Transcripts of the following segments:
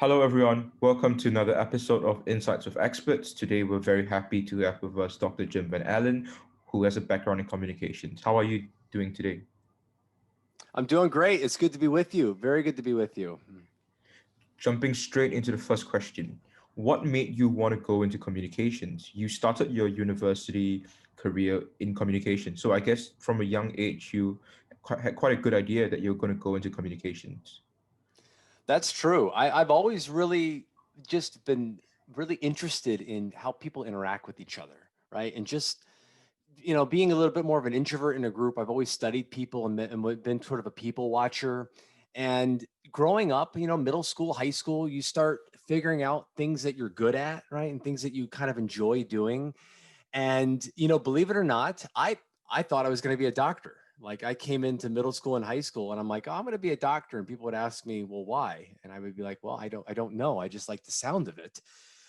Hello, everyone. Welcome to another episode of Insights with Experts. Today, we're very happy to have with us Dr. Jim Van Allen, who has a background in communications. How are you doing today? I'm doing great. It's good to be with you. Very good to be with you. Jumping straight into the first question, what made you want to go into communications? You started your university career in communication. So, I guess from a young age, you had quite a good idea that you're going to go into communications. That's true. I've always really just been really interested in how people interact with each other, right? And just, being a little bit more of an introvert in a group, I've always studied people and been sort of a people watcher. And growing up, middle school, high school, you start figuring out things that you're good at, right? And things that you kind of enjoy doing. And believe it or not, I thought I was going to be a doctor. Like I came into middle school and high school, and I'm like, oh, I'm going to be a doctor. And people would ask me, well, why? And I would be like, well, I don't know. I just like the sound of it.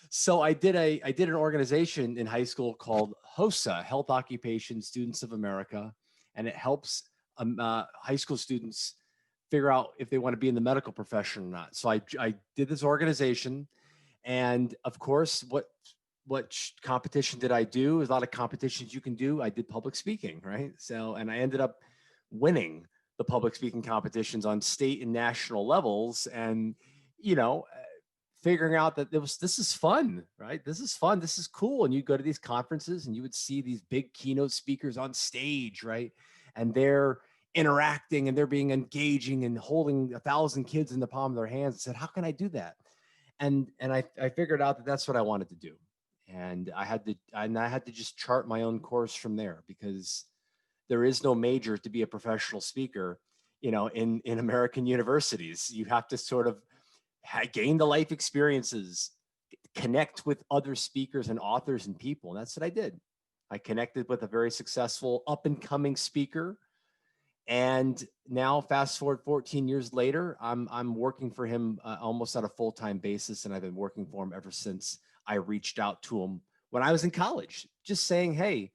So I did an organization in high school called HOSA, Health Occupation Students of America, and it helps high school students figure out if they want to be in the medical profession or not. So I did this organization, and of course, what competition did I do? There's a lot of competitions you can do. I did public speaking, right? So, and I ended up winning the public speaking competitions on state and national levels. And, you know, uh, figuring out that this is fun, right? This is fun. This is cool. And you go to these conferences and you would see these big keynote speakers on stage, right? And they're interacting and they're being engaging and holding 1,000 kids in the palm of their hands and said, how can I do that? And I figured out that that's what I wanted to do, and I had to just chart my own course from there, because there is no major to be a professional speaker, in American universities. You have to sort of gain the life experiences, connect with other speakers and authors and people, and that's what I did. I connected with a very successful up and coming speaker, and now, fast forward 14 years later, I'm working for him almost on a full time basis, and I've been working for him ever since I reached out to him when I was in college, just saying, "Hey,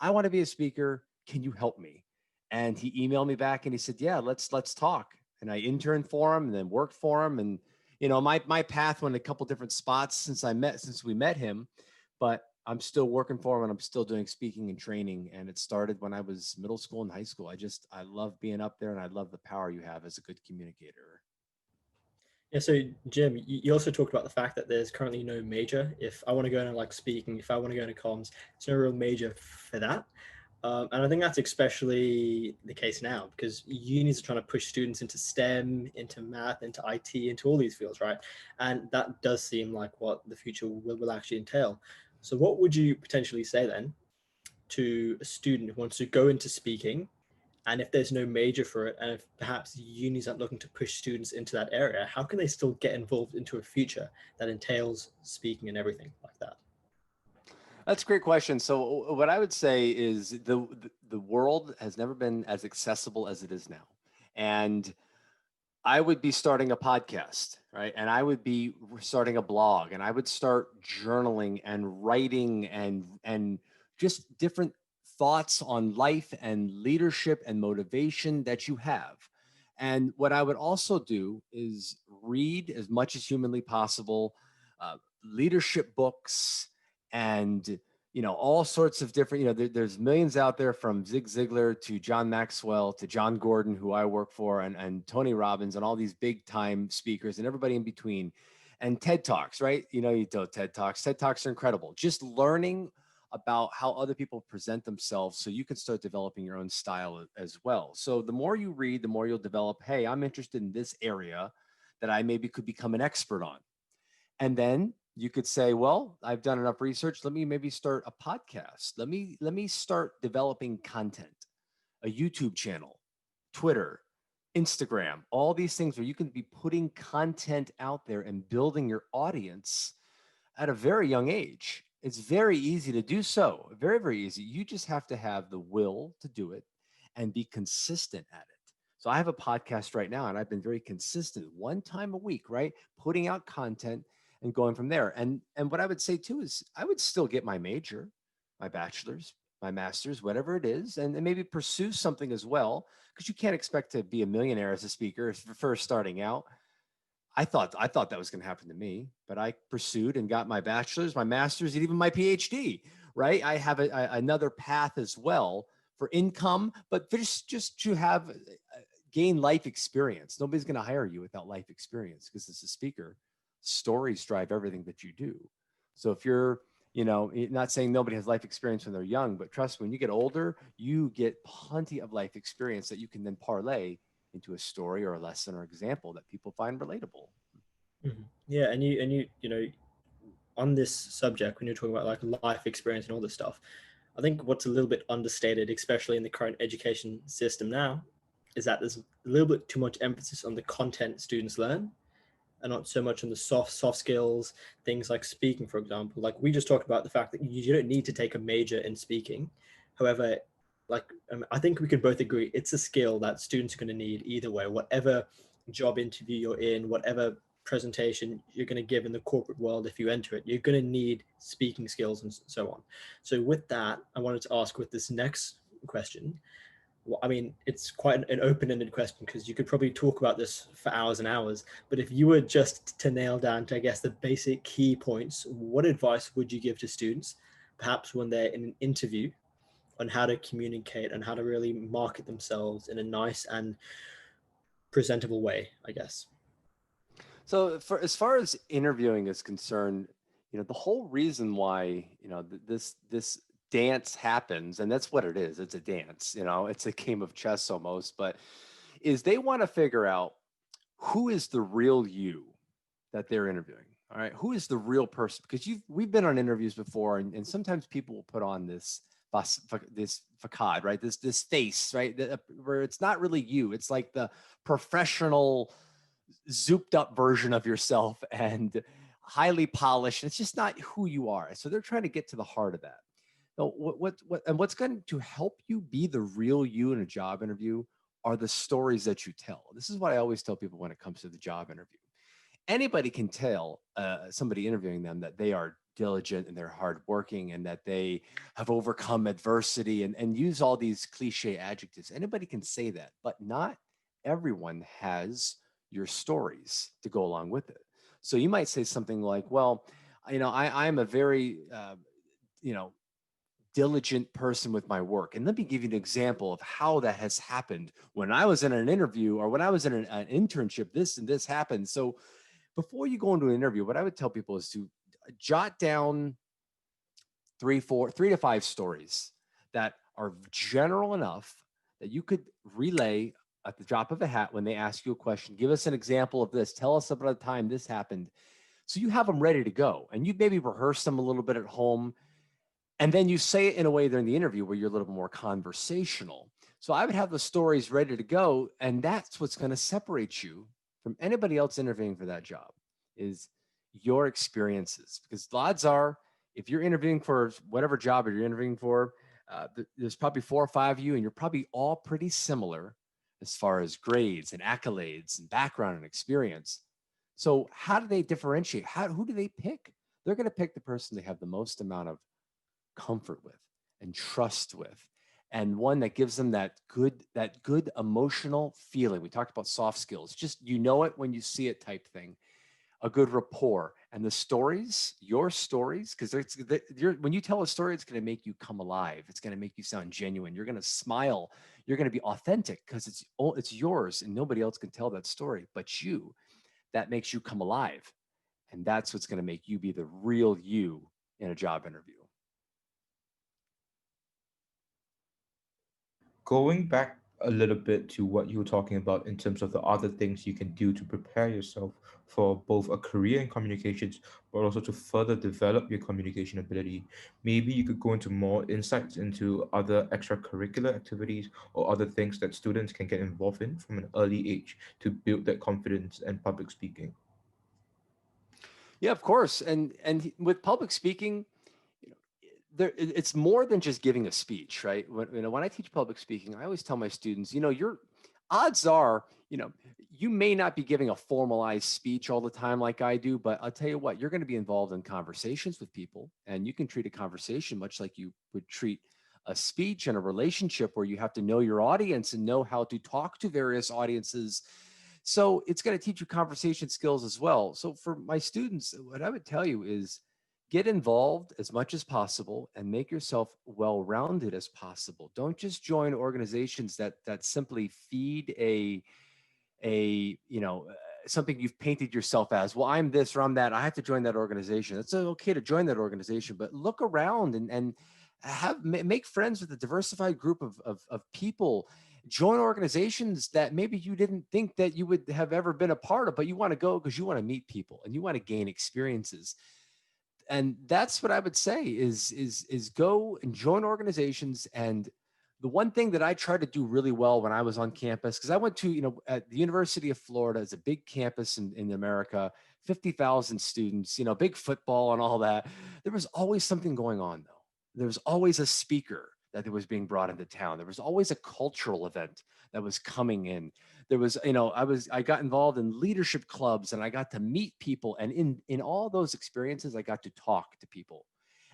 I want to be a speaker. Can you help me?" And he emailed me back and he said, "Yeah, let's talk." And I interned for him and then worked for him, and my path went a couple different spots since we met him, but I'm still working for him and I'm still doing speaking and training. And it started when I was middle school and high school. I love being up there, and I love the power you have as a good communicator. Yeah, so Jim, you also talked about the fact that there's currently no major. If I want to go into like speaking, if I want to go into comms, there's no real major for that. And I think that's especially the case now because unis are trying to push students into STEM, into math, into IT, into all these fields, right? And that does seem like what the future will actually entail. So what would you potentially say then to a student who wants to go into speaking, and if there's no major for it, and if perhaps unis aren't looking to push students into that area, how can they still get involved into a future that entails speaking and everything like that? That's a great question. So what I would say is the world has never been as accessible as it is now. And I would be starting a podcast, right? And I would be starting a blog, and I would start journaling and writing and just different thoughts on life and leadership and motivation that you have. And what I would also do is read as much as humanly possible, leadership books, and all sorts of different, there's millions out there, from Zig Ziglar to John Maxwell to Jon Gordon, who I work for, and Tony Robbins, and all these big time speakers and everybody in between. And TED Talks, right? You do TED Talks. TED Talks are incredible. Just learning about how other people present themselves so you can start developing your own style as well. So the more you read, the more you'll develop, hey, I'm interested in this area that I maybe could become an expert on. And then you could say, well, I've done enough research. Let me maybe start a podcast. Let me start developing content, a YouTube channel, Twitter, Instagram, all these things where you can be putting content out there and building your audience at a very young age. It's very easy to do so. Very, very easy. You just have to have the will to do it and be consistent at it. So I have a podcast right now, and I've been very consistent, one time a week, right? Putting out content and going from there. And what I would say too is I would still get my major, my bachelor's, my master's, whatever it is, and maybe pursue something as well, because you can't expect to be a millionaire as a speaker if you're first starting out. I thought that was going to happen to me, but I pursued and got my bachelor's, my master's, and even my PhD. Right? I have another path as well for income, but just to have gain life experience. Nobody's going to hire you without life experience because as a speaker, stories drive everything that you do. So if you're, not saying nobody has life experience when they're young, but trust me, when you get older, you get plenty of life experience that you can then parlay into a story or a lesson or example that people find relatable. Yeah, and on this subject, when you're talking about like life experience and all this stuff, I think what's a little bit understated, especially in the current education system now, is that there's a little bit too much emphasis on the content students learn and not so much on the soft skills, things like speaking, for example. Like we just talked about the fact that you don't need to take a major in speaking. However, I think we could both agree it's a skill that students are going to need either way, whatever job interview you're in, whatever presentation you're going to give in the corporate world. If you enter it, you're going to need speaking skills and so on. So with that, I wanted to ask with this next question, well, I mean, it's quite an open-ended question because you could probably talk about this for hours and hours. But if you were just to nail down to, I guess, the basic key points, what advice would you give to students, perhaps when they're in an interview, on how to communicate and how to really market themselves in a nice and presentable way, I guess? So for as far as interviewing is concerned, the whole reason why, this dance happens, and that's what it is. It's a dance, it's a game of chess almost, but is they want to figure out who is the real you that they're interviewing. All right. Who is the real person? Because we've been on interviews before, and sometimes people will put on this facade, right? This face, right? Where it's not really you. It's like the professional zooped up version of yourself and highly polished. It's just not who you are. So they're trying to get to the heart of that. Now, what's going to help you be the real you in a job interview are the stories that you tell. This is what I always tell people when it comes to the job interview. Anybody can tell somebody interviewing them that they are diligent and they're hardworking and that they have overcome adversity and use all these cliche adjectives. Anybody can say that, but not everyone has your stories to go along with it. So you might say something like, well, I'm a very, diligent person with my work. And let me give you an example of how that has happened. When I was in an interview or when I was in an internship, this and this happened. So before you go into an interview, what I would tell people is to jot down 3 to 5 stories that are general enough that you could relay at the drop of a hat when they ask you a question. Give us an example of this. Tell us about a time this happened. So you have them ready to go, and you maybe rehearse them a little bit at home. And then you say it in a way during the interview where you're a little bit more conversational. So I would have the stories ready to go. And that's what's going to separate you from anybody else interviewing for that job is your experiences. Because the odds are, if you're interviewing for whatever job you're interviewing for, there's probably 4 or 5 of you, and you're probably all pretty similar as far as grades and accolades and background and experience. So how do they differentiate? Who do they pick? They're going to pick the person they have the most amount of comfort with and trust with, and one that gives them that good emotional feeling. We talked about soft skills, just it when you see it type thing, a good rapport. And the stories, your stories, because when you tell a story, it's going to make you come alive. It's going to make you sound genuine. You're going to smile. You're going to be authentic because it's yours and nobody else can tell that story but you. That makes you come alive, and that's what's going to make you be the real you in a job interview. Going back a little bit to what you were talking about in terms of the other things you can do to prepare yourself for both a career in communications, but also to further develop your communication ability, maybe you could go into more insights into other extracurricular activities or other things that students can get involved in from an early age to build that confidence and public speaking. Yeah, of course. And with public speaking, it's more than just giving a speech, right? When I teach public speaking, I always tell my students, your odds are, you may not be giving a formalized speech all the time like I do, but I'll tell you what, you're going to be involved in conversations with people, and you can treat a conversation much like you would treat a speech and a relationship where you have to know your audience and know how to talk to various audiences So it's going to teach you conversation skills as well. So for my students, what I would tell you is get involved as much as possible and make yourself well-rounded as possible. Don't just join organizations that simply feed something you've painted yourself as. Well, I'm this or I'm that. I have to join that organization. It's okay to join that organization, but look around and make friends with a diversified group of people. Join organizations that maybe you didn't think that you would have ever been a part of, but you want to go because you want to meet people and you want to gain experiences. And that's what I would say is go and join organizations. And the one thing that I tried to do really well when I was on campus, because I went to, at the University of Florida, is a big campus in America, 50,000 students, big football and all that. There was always something going on though. There was always a speaker that was being brought into town. There was always a cultural event that was coming in. There was, I got involved in leadership clubs and I got to meet people. And in all those experiences, I got to talk to people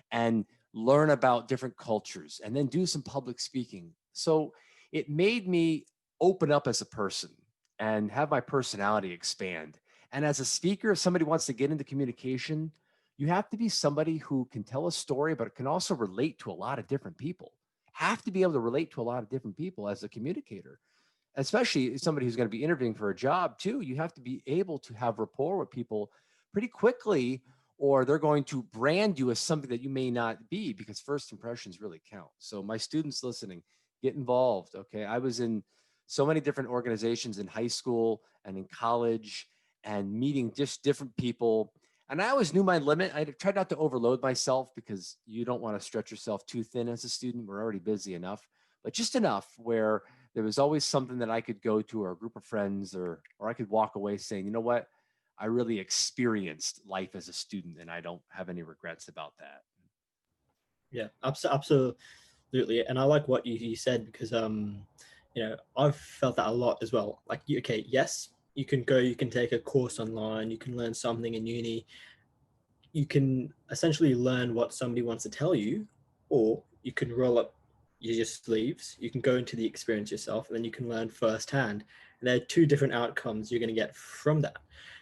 and learn about different cultures and then do some public speaking. So it made me open up as a person and have my personality expand. And as a speaker, if somebody wants to get into communication, you have to be somebody who can tell a story, but can also relate to a lot of different people. Have to be able to relate to a lot of different people as a communicator, especially somebody who's going to be interviewing for a job too. You have to be able to have rapport with people pretty quickly, or they're going to brand you as something that you may not be, because first impressions really count. So my students listening, get involved. Okay. I was in so many different organizations in high school and in college and meeting just different people. And I always knew my limit. I tried not to overload myself because you don't want to stretch yourself too thin as a student. We're already busy enough, but just enough where there was always something that I could go to, or a group of friends, or I could walk away saying, you know what, I really experienced life as a student and I don't have any regrets about that. Yeah, absolutely. And I like what you said, because I've felt that a lot as well. Like, okay, yes, you can take a course online, you can learn something in uni, you can essentially learn what somebody wants to tell you, or you can roll up your sleeves, you can go into the experience yourself, and then you can learn firsthand. And there are two different outcomes you're going to get from that.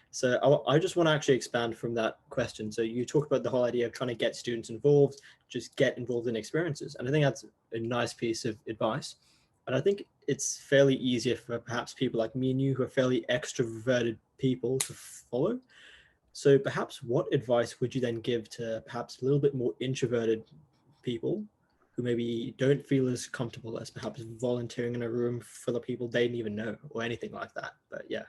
So I just want to actually expand from that question. So you talked about the whole idea of trying to get students involved, just get involved in experiences. And I think that's a nice piece of advice. And I think it's fairly easier for perhaps people like me and you, who are fairly extroverted people, to follow. So perhaps what advice would you then give to perhaps a little bit more introverted people who maybe don't feel as comfortable as perhaps volunteering in a room full of people they didn't even know, or anything like that? But yeah.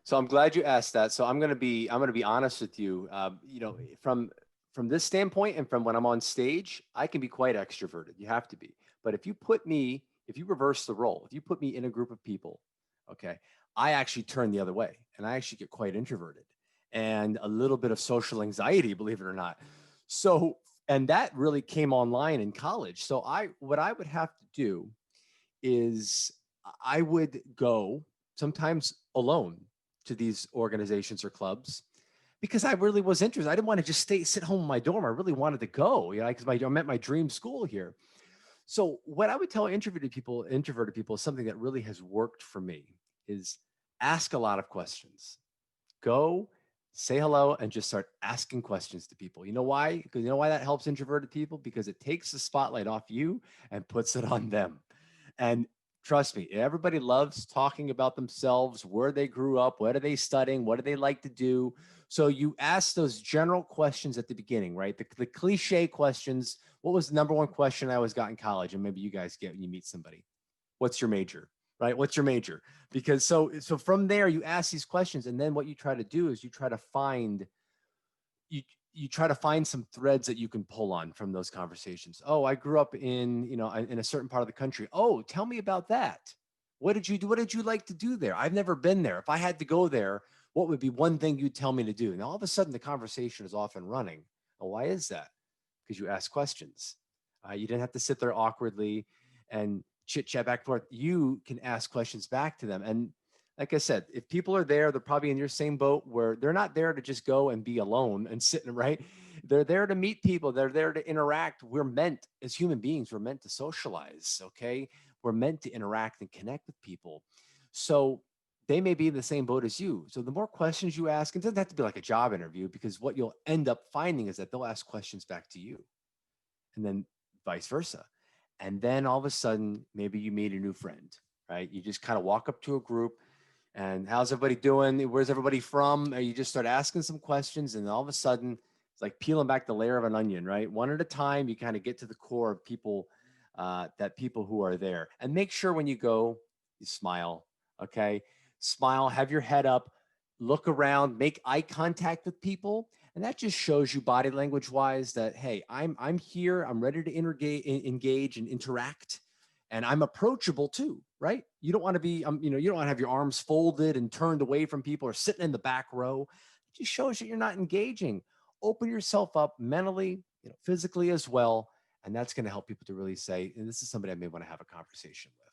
So I'm glad you asked that. So I'm going to be honest with you. From this standpoint and from when I'm on stage, I can be quite extroverted. You have to be. But if you reverse the role, if you put me in a group of people, okay, I actually turn the other way and I actually get quite introverted and a little bit of social anxiety, believe it or not. So, and that really came online in college. So what I would have to do is I would go sometimes alone to these organizations or clubs because I really was interested. I didn't want to just sit home in my dorm. I really wanted to go, because I'm at my dream school here. So what I would tell introverted people is something that really has worked for me is ask a lot of questions. Go say hello and just start asking questions to people. You know why? Because you know why that helps introverted people? Because it takes the spotlight off you and puts it on them. And trust me, everybody loves talking about themselves, where they grew up, what are they studying, what do they like to do. So you ask those general questions at the beginning, right? The cliche questions. What was the number one question I always got in college? And maybe you guys get when you meet somebody. What's your major? Right? What's your major? Because so from there, you ask these questions. And then what you try to do is you try to find some threads that you can pull on from those conversations. Oh, I grew up in a certain part of the country. Oh, tell me about that. What did you do? What did you like to do there? I've never been there. If I had to go there, what would be one thing you'd tell me to do? And all of a sudden the conversation is off and running. Well, why is that? Because you ask questions. You didn't have to sit there awkwardly and chit chat back and forth. You can ask questions back to them. And like I said, if people are there, they're probably in your same boat where they're not there to just go and be alone and sit, right? They're there to meet people. They're there to interact. We're meant, as human beings, we're meant to socialize, okay? We're meant to interact and connect with people. So they may be in the same boat as you. So the more questions you ask, it doesn't have to be like a job interview, because what you'll end up finding is that they'll ask questions back to you, and then vice versa. And then all of a sudden, maybe you meet a new friend, right? You just kind of walk up to a group and how's everybody doing? Where's everybody from? You just start asking some questions, and all of a sudden, it's like peeling back the layer of an onion, right? One at a time, you kind of get to the core of people, that people who are there. And make sure when you go, you smile, okay? Smile, have your head up, look around, make eye contact with people. And that just shows you body language wise that, hey, I'm here, I'm ready to engage and interact, and I'm approachable too, right? You don't want to be, you don't want to have your arms folded and turned away from people or sitting in the back row. It just shows that you're not engaging. Open yourself up mentally, physically as well. And that's going to help people to really say, and this is somebody I may want to have a conversation with.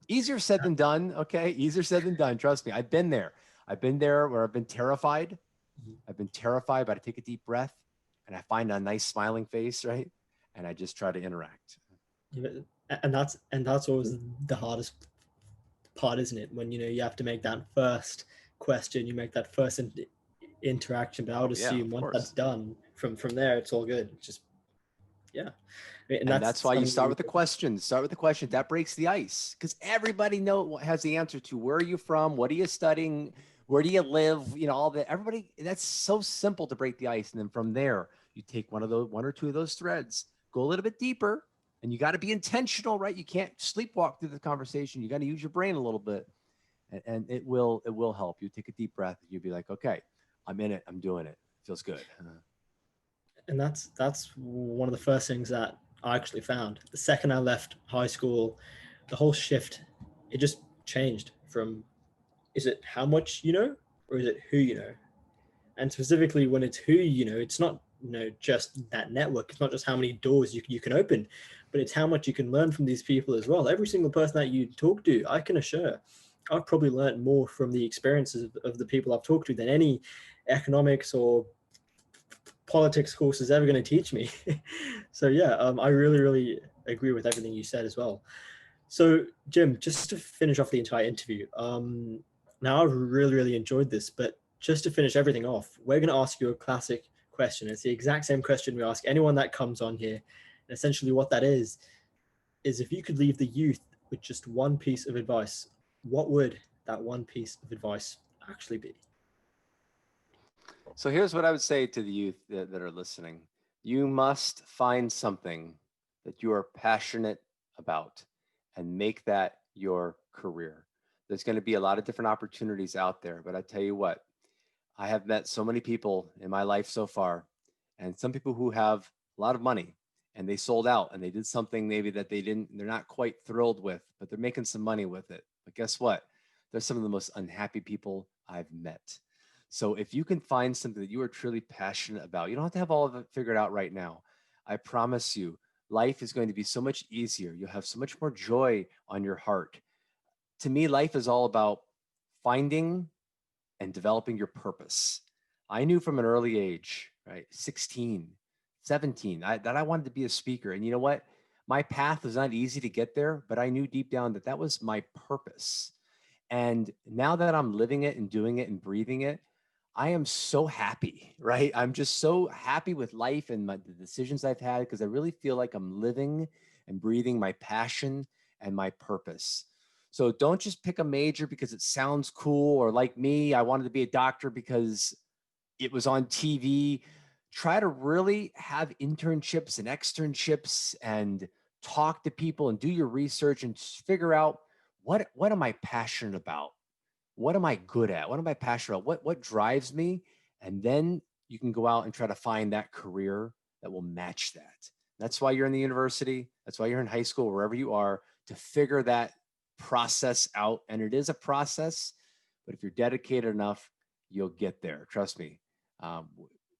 Easier said than done. Okay. Easier said than done. Trust me. I've been there. I've been there where I've been terrified. But I take a deep breath and I find a nice smiling face, right? And I just try to interact. And that's always the hardest part, isn't it? When you have to make that first question, you make that first interaction. But I would assume once that's done, from there, it's all good. It's just and that's why you start with the questions. Start with the question that breaks the ice, because everybody has the answer to where are you from, what are you studying, where do you live, all that. Everybody, that's so simple to break the ice. And then from there, you take one or two of those threads, go a little bit deeper, and you got to be intentional, right? You can't sleepwalk through the conversation. You got to use your brain a little bit, and it will help. You take a deep breath. You'll be like, okay, I'm in it. I'm doing it. Feels good. And that's one of the first things that I actually found. The second I left high school, the whole shift, it just changed from, is it how much you know, or is it who you know? And specifically when it's who you know, it's not just that network. It's not just how many doors you can open, but it's how much you can learn from these people as well. Every single person that you talk to, I can assure, I've probably learned more from the experiences of the people I've talked to than any economics or politics course is ever going to teach me. So I really agree with everything you said as well. So Jim, just to finish off the entire interview, now I've really enjoyed this, but just to finish everything off, we're going to ask you a classic question. It's the exact same question we ask anyone that comes on here. And essentially what that is if you could leave the youth with just one piece of advice, what would that one piece of advice actually be? So here's what I would say to the youth that are listening. You must find something that you are passionate about and make that your career. There's going to be a lot of different opportunities out there, but I tell you what, I have met so many people in my life so far, and some people who have a lot of money and they sold out and they did something maybe that they're not quite thrilled with, but they're making some money with it. But guess what? They're some of the most unhappy people I've met. So if you can find something that you are truly passionate about, you don't have to have all of it figured out right now. I promise you, life is going to be so much easier. You'll have so much more joy on your heart. To me, life is all about finding and developing your purpose. I knew from an early age, right, 16, 17, that I wanted to be a speaker. And you know what? My path was not easy to get there, but I knew deep down that was my purpose. And now that I'm living it and doing it and breathing it, I am so happy, right? I'm just so happy with life and the decisions I've had, because I really feel like I'm living and breathing my passion and my purpose. So don't just pick a major because it sounds cool, or like me, I wanted to be a doctor because it was on TV. Try to really have internships and externships and talk to people and do your research and figure out what am I passionate about? What am I good at? What am I passionate about? What drives me? And then you can go out and try to find that career that will match that. That's why you're in the university. That's why you're in high school, wherever you are, to figure that process out. And it is a process, but if you're dedicated enough, you'll get there. Trust me.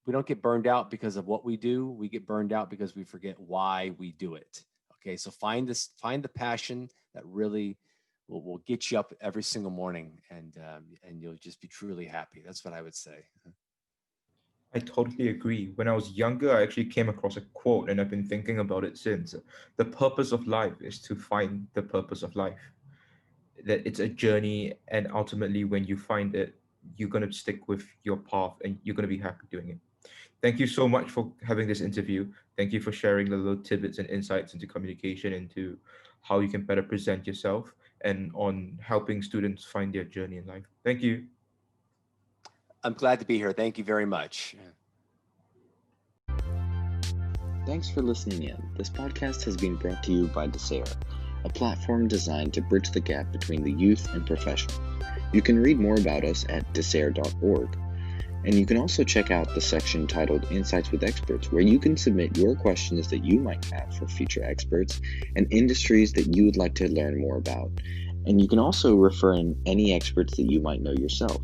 We don't get burned out because of what we do. We get burned out because we forget why we do it. Okay, so find the passion that really will get you up every single morning, and you'll just be truly happy. That's what I would say. I totally agree. When I was younger, I actually came across a quote and I've been thinking about it since. The purpose of life is to find the purpose of life. that it's a journey, and ultimately when you find it, you're going to stick with your path and you're going to be happy doing it. Thank you so much for having this interview. Thank you for sharing the little tidbits and insights into communication, into how you can better present yourself, and on helping students find their journey in life. Thank you. I'm glad to be here. Thank you very much. Thanks for listening in. This podcast has been brought to you by Desare, a platform designed to bridge the gap between the youth and professionals. You can read more about us at desare.org. And you can also check out the section titled Insights with Experts, where you can submit your questions that you might have for future experts and industries that you would like to learn more about. And you can also refer in any experts that you might know yourself.